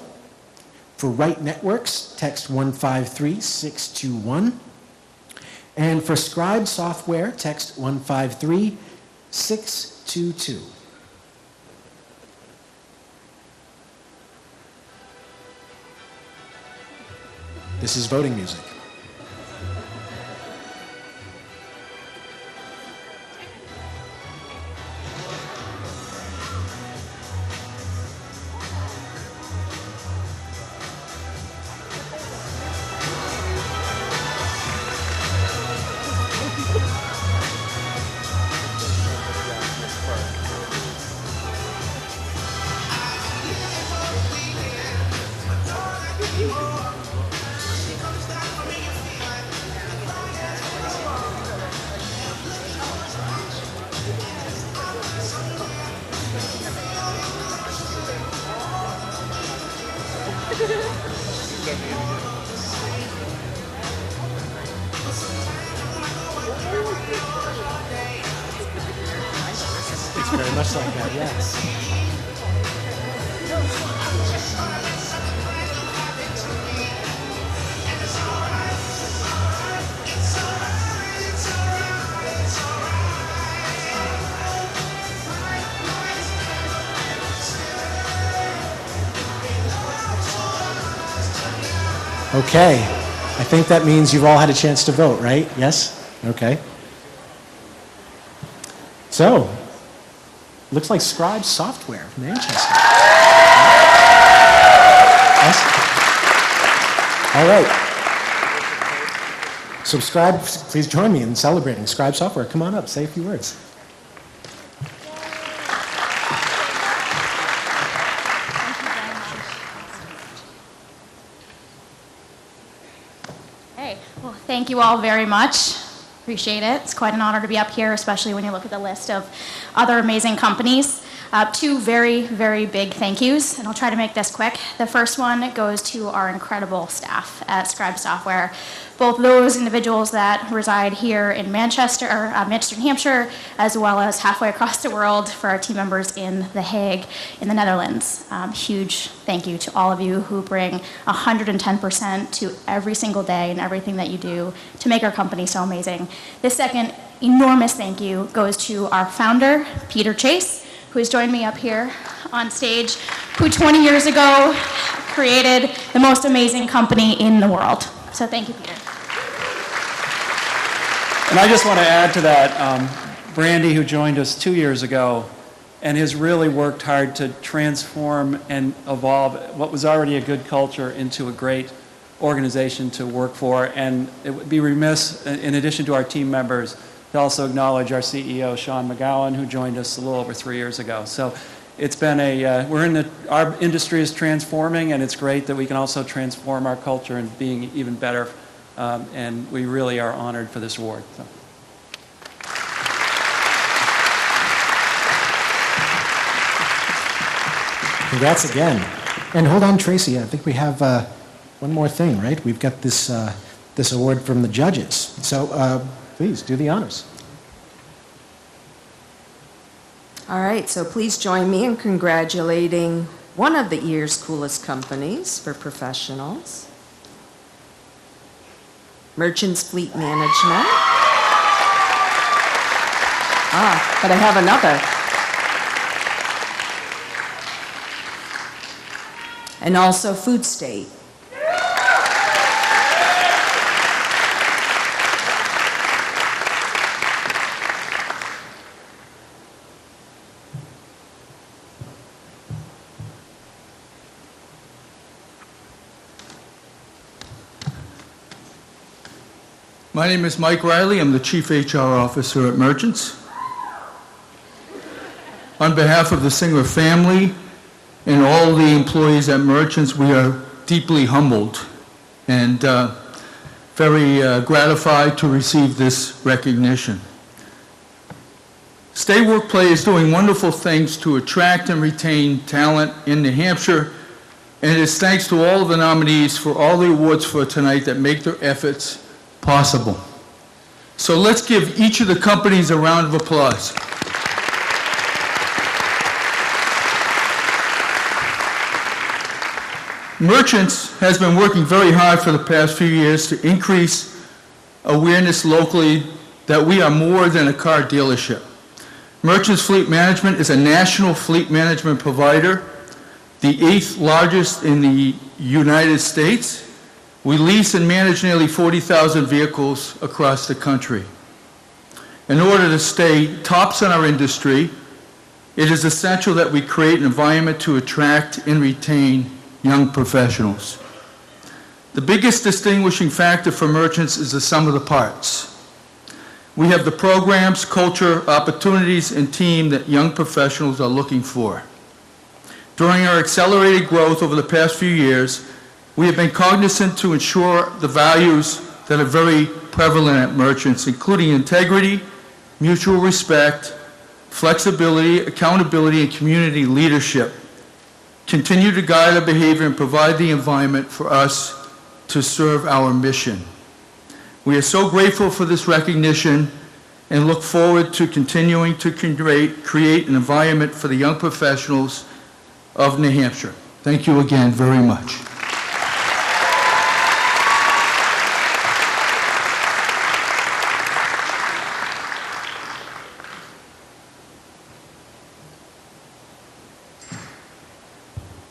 For Right Networks, text 153621. And for Scribe Software, text 153622. This is voting music. It's very much like that, yes. Okay, I think that means you've all had a chance to vote, right? Yes? Okay. So, looks like Scribe Software, Manchester. Yes? All right. So Scribe, please join me in celebrating Scribe Software. Come on up, say a few words. Well, thank you all very much. Appreciate it. It's quite an honor to be up here, especially when you look at the list of other amazing companies. Two very, very big thank yous, and I'll try to make this quick. The first one goes to our incredible staff at Scribe Software, both those individuals that reside here in Manchester, New Hampshire, as well as halfway across the world for our team members in The Hague in the Netherlands. Huge thank you to all of you who bring 110% to every single day and everything that you do to make our company so amazing. The second enormous thank you goes to our founder, Peter Chase, who has joined me up here on stage, who 20 years ago created the most amazing company in the world. So thank you, Peter. And I just want to add to that, Brandy, who joined us 2 years ago and has really worked hard to transform and evolve what was already a good culture into a great organization to work for. And it would be remiss, in addition to our team members, to also acknowledge our CEO, Sean McGowan, who joined us a little over 3 years ago. So it's been our industry is transforming, and it's great that we can also transform our culture and being even better, and we really are honored for this award. So. Congrats again. And hold on, Tracy, I think we have one more thing, right? We've got this, this award from the judges. So please do the honors. All right, so please join me in congratulating one of the year's coolest companies for professionals, Merchants Fleet Management. But I have another. And also Food State. My name is Mike Riley. I'm the Chief HR Officer at Merchants. On behalf of the Singer family and all the employees at Merchants, we are deeply humbled and very gratified to receive this recognition. Stay Work Play is doing wonderful things to attract and retain talent in New Hampshire, and it is thanks to all of the nominees for all the awards for tonight that make their efforts possible. So let's give each of the companies a round of applause. Merchants has been working very hard for the past few years to increase awareness locally that we are more than a car dealership. Merchants Fleet Management is a national fleet management provider, the 8th largest in the United States. We lease and manage nearly 40,000 vehicles across the country. In order to stay tops in our industry, it is essential that we create an environment to attract and retain young professionals. The biggest distinguishing factor for Merchants is the sum of the parts. We have the programs, culture, opportunities, and team that young professionals are looking for. During our accelerated growth over the past few years, we have been cognizant to ensure the values that are very prevalent at Merchants, including integrity, mutual respect, flexibility, accountability, and community leadership. Continue to guide our behavior and provide the environment for us to serve our mission. We are so grateful for this recognition and look forward to continuing to create an environment for the young professionals of New Hampshire. Thank you again very much.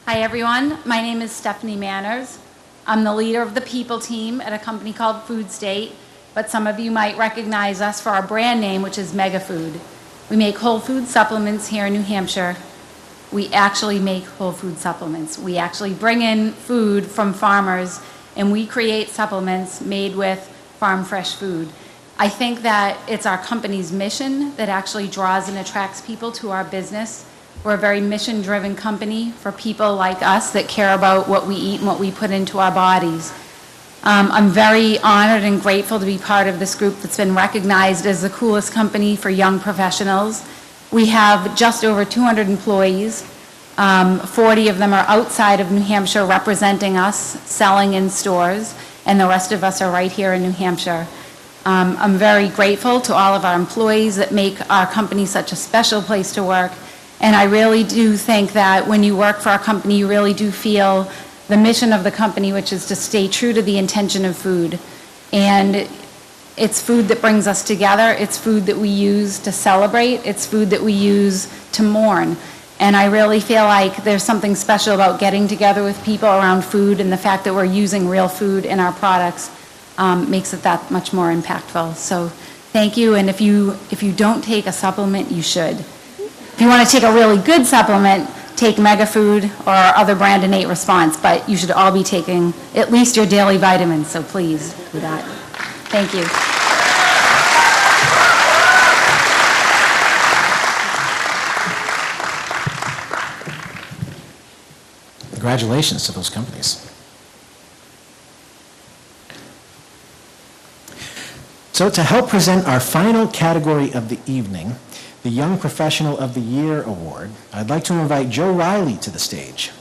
Hi everyone, my name is Stephanie Manners. I'm the leader of the people team at a company called Food State, but some of you might recognize us for our brand name, which is Mega Food. We make whole food supplements here in New Hampshire. We actually make whole food supplements. We actually bring in food from farmers and we create supplements made with farm fresh food. I think that it's our company's mission that actually draws and attracts people to our business. We're a very mission-driven company for people like us that care about what we eat and what we put into our bodies. I'm very honored and grateful to be part of this group that's been recognized as the coolest company for young professionals. We have just over 200 employees. 40 of them are outside of New Hampshire representing us, selling in stores, and the rest of us are right here in New Hampshire. I'm very grateful to all of our employees that make our company such a special place to work. And I really do think that when you work for our company, you really do feel the mission of the company, which is to stay true to the intention of food. And it's food that brings us together. It's food that we use to celebrate. It's food that we use to mourn. And I really feel like there's something special about getting together with people around food, and the fact that we're using real food in our products makes it that much more impactful. So thank you. And if you don't take a supplement, you should. If you want to take a really good supplement, take Mega Food or our other brand, Innate Response, but you should all be taking at least your daily vitamins, so please do that. Thank you. Congratulations to those companies. So to help present our final category of the evening, the Young Professional of the Year Award, I'd like to invite Joe Riley to the stage.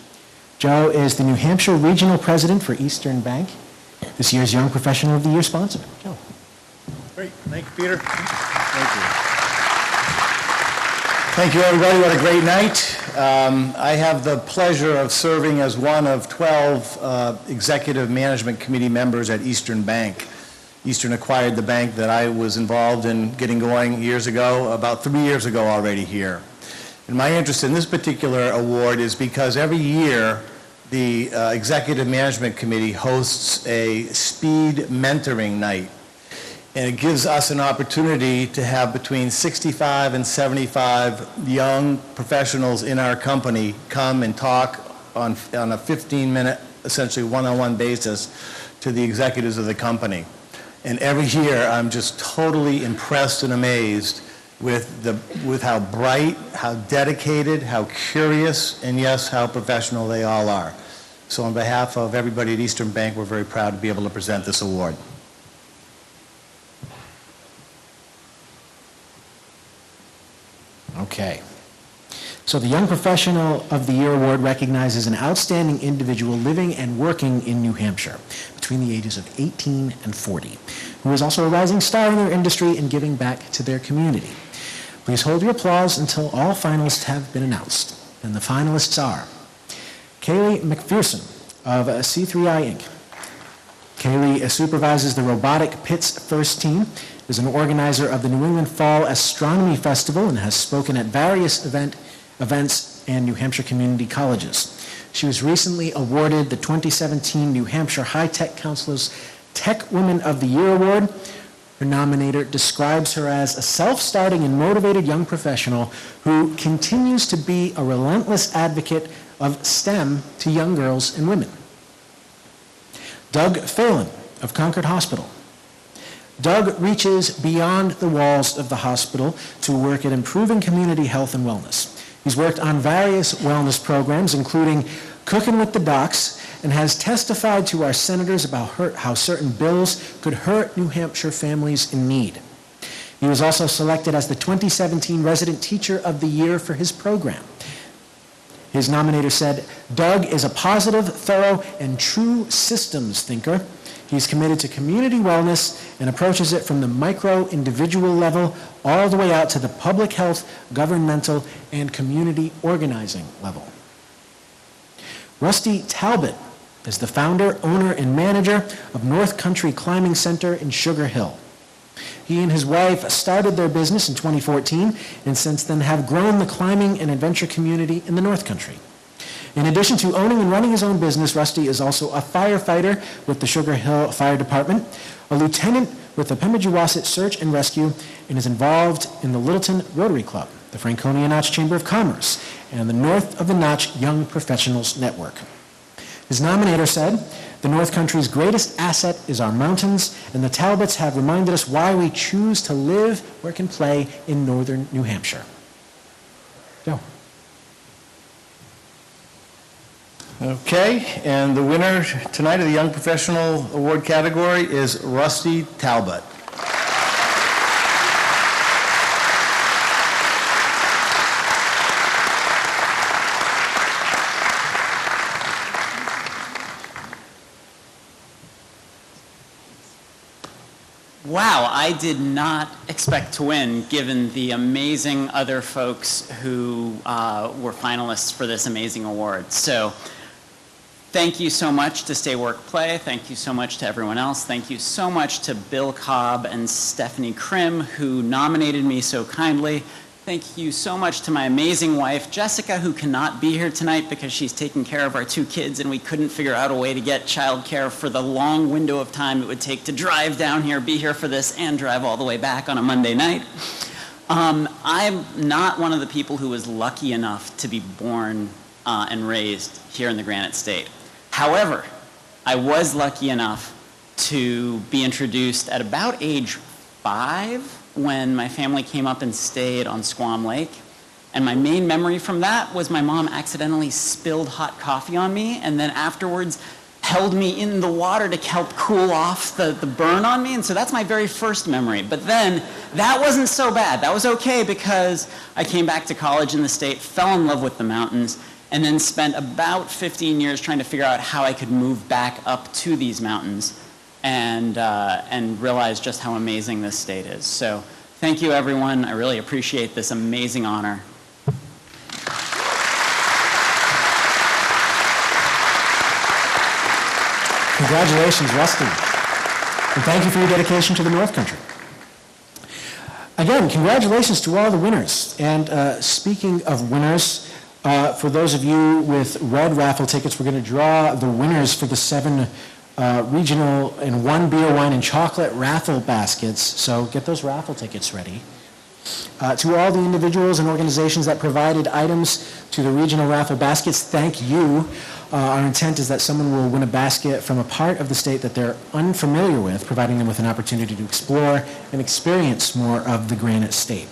Joe is the New Hampshire Regional President for Eastern Bank, this year's Young Professional of the Year sponsor. Joe. Great. Thank you, Peter. Thank you. Thank you, everybody. What a great night. I have the pleasure of serving as one of 12 Executive Management Committee members at Eastern Bank. Eastern acquired the bank that I was involved in getting going years ago, about 3 years ago already here. And my interest in this particular award is because every year the Executive Management Committee hosts a speed mentoring night. And it gives us an opportunity to have between 65 and 75 young professionals in our company come and talk on a 15-minute, essentially one-on-one basis to the executives of the company. And every year, I'm just totally impressed and amazed with how bright, how dedicated, how curious, and yes, how professional they all are. So on behalf of everybody at Eastern Bank, we're very proud to be able to present this award. Okay. So the Young Professional of the Year Award recognizes an outstanding individual living and working in New Hampshire between the ages of 18 and 40, who is also a rising star in their industry and giving back to their community. Please hold your applause until all finalists have been announced. And the finalists are Kaylee McPherson of C3I Inc. Kaylee supervises the Robotic Pits First Team, is an organizer of the New England Fall Astronomy Festival, and has spoken at various events and New Hampshire community colleges. She was recently awarded the 2017 New Hampshire High Tech Council's Tech Women of the Year Award. Her nominator describes her as a self-starting and motivated young professional who continues to be a relentless advocate of STEM to young girls and women. Doug Phelan of Concord Hospital. Doug reaches beyond the walls of the hospital to work at improving community health and wellness. He's worked on various wellness programs, including Cooking with the Docs, and has testified to our senators about how certain bills could hurt New Hampshire families in need. He was also selected as the 2017 Resident Teacher of the Year for his program. His nominator said, Doug is a positive, thorough, and true systems thinker. He's committed to community wellness and approaches it from the micro individual level all the way out to the public health, governmental, and community organizing level. Rusty Talbot is the founder, owner, and manager of North Country Climbing Center in Sugar Hill. He and his wife started their business in 2014 and since then have grown the climbing and adventure community in the North Country. In addition to owning and running his own business, Rusty is also a firefighter with the Sugar Hill Fire Department, a lieutenant with the Pemigewasset Search and Rescue, and is involved in the Littleton Rotary Club, the Franconia Notch Chamber of Commerce, and the North of the Notch Young Professionals Network. His nominator said, the North Country's greatest asset is our mountains, and the Talbots have reminded us why we choose to live, work, and play in northern New Hampshire. Joe. Okay, and the winner tonight of the Young Professional Award category is Rusty Talbot. Wow, I did not expect to win, given the amazing other folks who were finalists for this amazing award. So thank you so much to Stay Work Play. Thank you so much to everyone else. Thank you so much to Bill Cobb and Stephanie Krim, who nominated me so kindly. Thank you so much to my amazing wife, Jessica, who cannot be here tonight because she's taking care of our 2 kids and we couldn't figure out a way to get childcare for the long window of time it would take to drive down here, be here for this, and drive all the way back on a Monday night. I'm not one of the people who was lucky enough to be born and raised here in the Granite State. However, I was lucky enough to be introduced at about age 5 when my family came up and stayed on Squam Lake. And my main memory from that was my mom accidentally spilled hot coffee on me, and then afterwards held me in the water to help cool off the burn on me. And so that's my very first memory. But then that wasn't so bad. That was okay because I came back to college in the state, fell in love with the mountains, and then spent about 15 years trying to figure out how I could move back up to these mountains and realize just how amazing this state is. So thank you, everyone. I really appreciate this amazing honor. Congratulations, Rusty. And thank you for your dedication to the North Country. Again, congratulations to all the winners. And speaking of winners, for those of you with red raffle tickets, we're going to draw the winners for the 7 regional and 1 beer, wine, and chocolate raffle baskets. So get those raffle tickets ready. To all the individuals and organizations that provided items to the regional raffle baskets, thank you. Our intent is that someone will win a basket from a part of the state that they're unfamiliar with, providing them with an opportunity to explore and experience more of the Granite State.